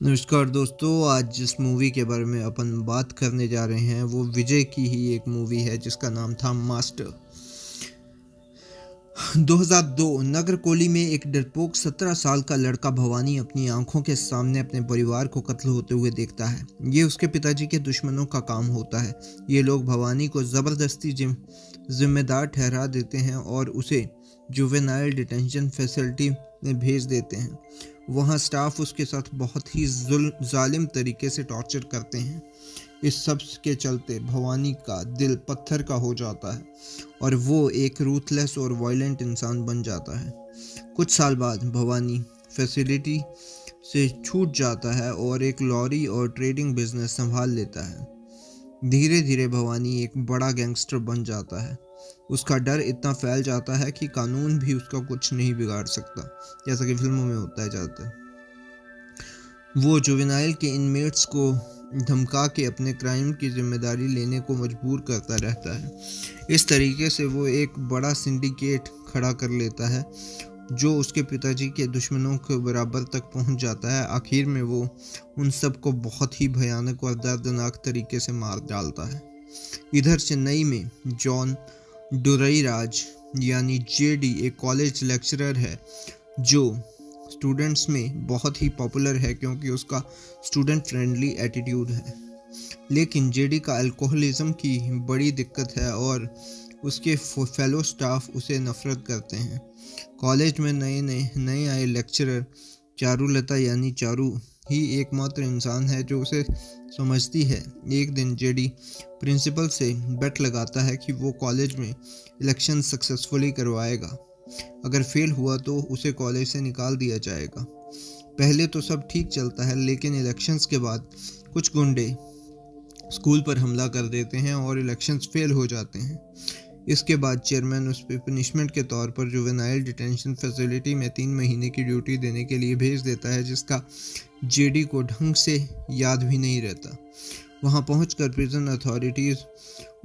नमस्कार दोस्तों, आज जिस मूवी के बारे में अपन बात करने जा रहे हैं वो विजय की ही एक मूवी है जिसका नाम था मास्टर। 2002 नगर कोली में एक डरपोक 17 साल का लड़का भवानी अपनी आंखों के सामने अपने परिवार को कत्ल होते हुए देखता है। ये उसके पिताजी के दुश्मनों का काम होता है। ये लोग भवानी को ज़बरदस्ती जिम्मेदार ठहरा देते हैं और उसे जुवेनाइल डिटेंशन फैसिलिटी में भेज देते हैं। वहाँ स्टाफ उसके साथ बहुत ही जालिम तरीके से टॉर्चर करते हैं। इस सब के चलते भवानी का दिल पत्थर का हो जाता है और वो एक रूथलेस और वायलेंट इंसान बन जाता है। कुछ साल बाद भवानी फैसिलिटी से छूट जाता है और एक लॉरी और ट्रेडिंग बिजनेस संभाल लेता है। धीरे धीरे भवानी एक बड़ा गैंगस्टर बन जाता है। उसका डर इतना फैल जाता है कि कानून भी उसका कुछ नहीं बिगाड़ सकता, जैसा कि फिल्मों में होता है ज़्यादातर। वो जुवेनाइल के इनमेट्स को धमका के अपने क्राइम की जिम्मेदारी लेने को मजबूर करता रहता है। इस तरीके से वो एक बड़ा सिंडिकेट खड़ा कर लेता है जो उसके पिताजी के दुश्मनों के बराबर तक पहुंच जाता है। आखिर में वो उन सबको बहुत ही भयानक और दर्दनाक तरीके से मार डालता है। इधर चेन्नई में जॉन डुरईराज यानी जेडी एक कॉलेज लेक्चरर है जो स्टूडेंट्स में बहुत ही पॉपुलर है क्योंकि उसका स्टूडेंट फ्रेंडली एटीट्यूड है। लेकिन जेडी का अल्कोहलिज्म की बड़ी दिक्कत है और उसके फेलो स्टाफ उसे नफरत करते हैं। कॉलेज में नए आए लेक्चरर चारुलता यानी चारू ही एकमात्र इंसान है जो उसे समझती है। एक दिन जेडी प्रिंसिपल से बेट लगाता है कि वो कॉलेज में इलेक्शन सक्सेसफुली करवाएगा। अगर फेल हुआ तो उसे कॉलेज से निकाल दिया जाएगा। पहले तो सब ठीक चलता है, लेकिन इलेक्शंस के बाद कुछ गुंडे स्कूल पर हमला कर देते हैं और इलेक्शंस फेल हो जाते हैं। इसके बाद चेयरमैन उस पर पनिशमेंट के तौर पर जुवेनाइल डिटेंशन फैसिलिटी में 3 महीने की ड्यूटी देने के लिए भेज देता है, जिसका जेडी को ढंग से याद भी नहीं रहता। वहां पहुंचकर प्रिजन अथॉरिटीज़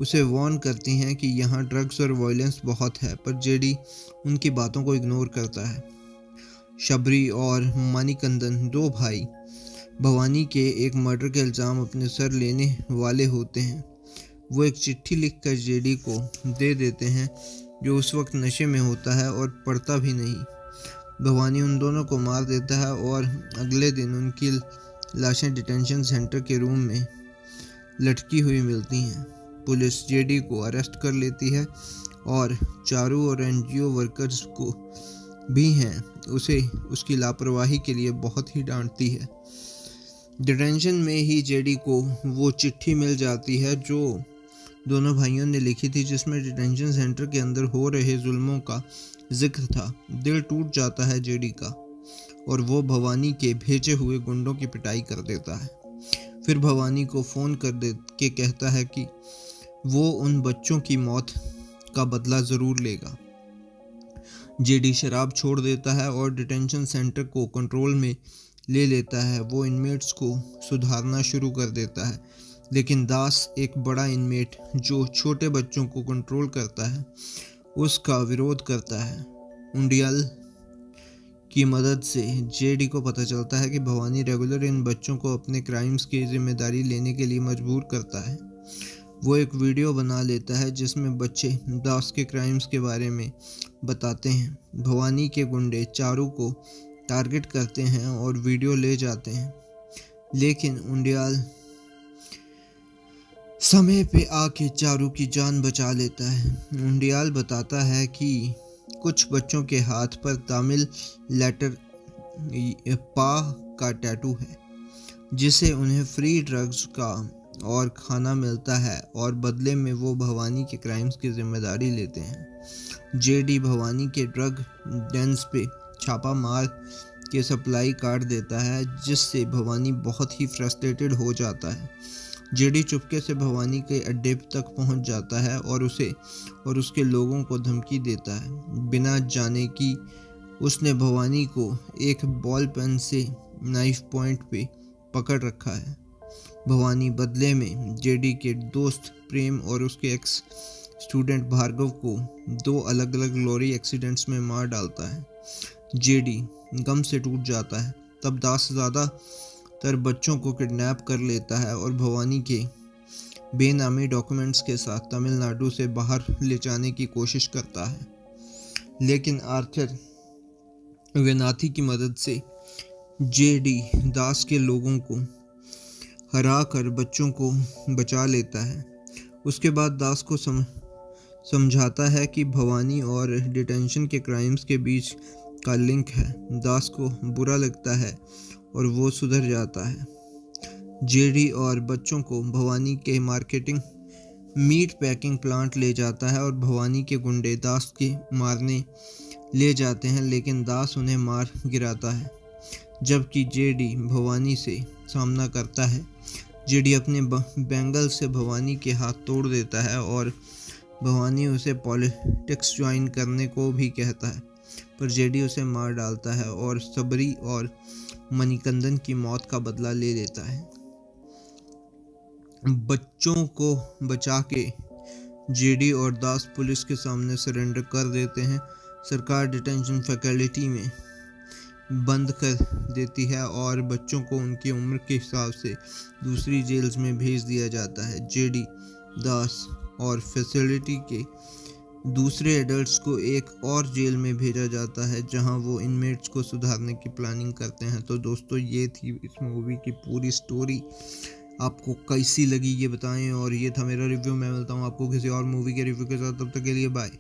उसे वार्न करती हैं कि यहाँ ड्रग्स और वायलेंस बहुत है, पर जेडी उनकी बातों को इग्नोर करता है। शबरी और मानिकंदन 2 भाई भवानी के एक मर्डर के इल्ज़ाम अपने सर लेने वाले होते हैं। वो एक चिट्ठी लिखकर जेडी को दे देते हैं जो उस वक्त नशे में होता है और पढ़ता भी नहीं। भवानी उन दोनों को मार देता है और अगले दिन उनकी लाशें डिटेंशन सेंटर के रूम में लटकी हुई मिलती हैं। पुलिस जेडी को अरेस्ट कर लेती है और चारू और एनजीओ वर्कर्स को भी हैं उसे उसकी लापरवाही के लिए बहुत ही डांटती है। डिटेंशन में ही जेडी को वो चिट्ठी मिल जाती है जो दोनों भाइयों ने लिखी थी, जिसमें डिटेंशन सेंटर के अंदर हो रहे जुल्मों का जिक्र था। दिल टूट जाता है जेडी का और वो भवानी के भेजे हुए गुंडों की पिटाई कर देता है। फिर भवानी को फ़ोन कर दे के कहता है कि वो उन बच्चों की मौत का बदला ज़रूर लेगा। जेडी शराब छोड़ देता है और डिटेंशन सेंटर को कंट्रोल में ले लेता है। वो इनमेट्स को सुधारना शुरू कर देता है, लेकिन दास एक बड़ा इनमेट जो छोटे बच्चों को कंट्रोल करता है उसका विरोध करता है। उंडियाल की मदद से जेडी को पता चलता है कि भवानी रेगुलर इन बच्चों को अपने क्राइम्स की जिम्मेदारी लेने के लिए मजबूर करता है। वो एक वीडियो बना लेता है जिसमें बच्चे दास के क्राइम्स के बारे में बताते हैं। भवानी के गुंडे चारू को टारगेट करते हैं और वीडियो ले जाते हैं, लेकिन उंडियाल समय पे आके चारू की जान बचा लेता है। उंडियाल बताता है कि कुछ बच्चों के हाथ पर तमिल लेटर पा का टैटू है, जिसे उन्हें फ्री ड्रग्स का और खाना मिलता है और बदले में वो भवानी के क्राइम्स की जिम्मेदारी लेते हैं। जेडी भवानी के ड्रग डेंस पे छापा मार के सप्लाई काट देता है, जिससे भवानी बहुत ही फ्रस्ट्रेटेड हो जाता है। जेडी चुपके से भवानी के अड्डे तक पहुंच जाता है और उसे और उसके लोगों को धमकी देता है, बिना जाने कि उसने भवानी को एक बॉल पेन से नाइफ पॉइंट पे पकड़ रखा है। भवानी बदले में जेडी के दोस्त प्रेम और उसके एक्स स्टूडेंट भार्गव को 2 अलग अलग लॉरी एक्सीडेंट्स में मार डालता है। जेडी गम से टूट जाता है। तब दास ज़्यादा तर बच्चों को किडनैप कर लेता है और भवानी के बेनामी डॉक्यूमेंट्स के साथ तमिलनाडु से बाहर ले जाने की कोशिश करता है। लेकिन आर्थर वेनाथी की मदद से जेडी दास के लोगों को हरा कर बच्चों को बचा लेता है। उसके बाद दास को समझाता है कि भवानी और डिटेंशन के क्राइम्स के बीच का लिंक है। दास को बुरा लगता है और वो सुधर जाता है। जेडी और बच्चों को भवानी के मीट पैकिंग प्लांट ले जाता है और भवानी के गुंडे दास के मारने ले जाते हैं, लेकिन दास उन्हें मार गिराता है। जबकि जेडी भवानी से सामना करता है। जेडी अपने बैंगल से भवानी के हाथ तोड़ देता है और भवानी उसे पॉलिटिक्स ज्वाइन करने को भी कहता है, पर जेडी उसे मार डालता है और सबरी और मणिकंदन की मौत का बदला ले लेता है। बच्चों को बचा के जेडी और दास पुलिस के सामने सरेंडर कर देते हैं। सरकार डिटेंशन फैसिलिटी में बंद कर देती है और बच्चों को उनकी उम्र के हिसाब से दूसरी जेल्स में भेज दिया जाता है। जेडी, दास और फैसिलिटी के दूसरे एडल्ट्स को एक और जेल में भेजा जाता है जहां वो इनमेट्स को सुधारने की प्लानिंग करते हैं। तो दोस्तों, ये थी इस मूवी की पूरी स्टोरी। आपको कैसी लगी ये बताएं, और ये था मेरा रिव्यू। मैं मिलता हूँ आपको किसी और मूवी के रिव्यू के साथ। तब तक के लिए बाय।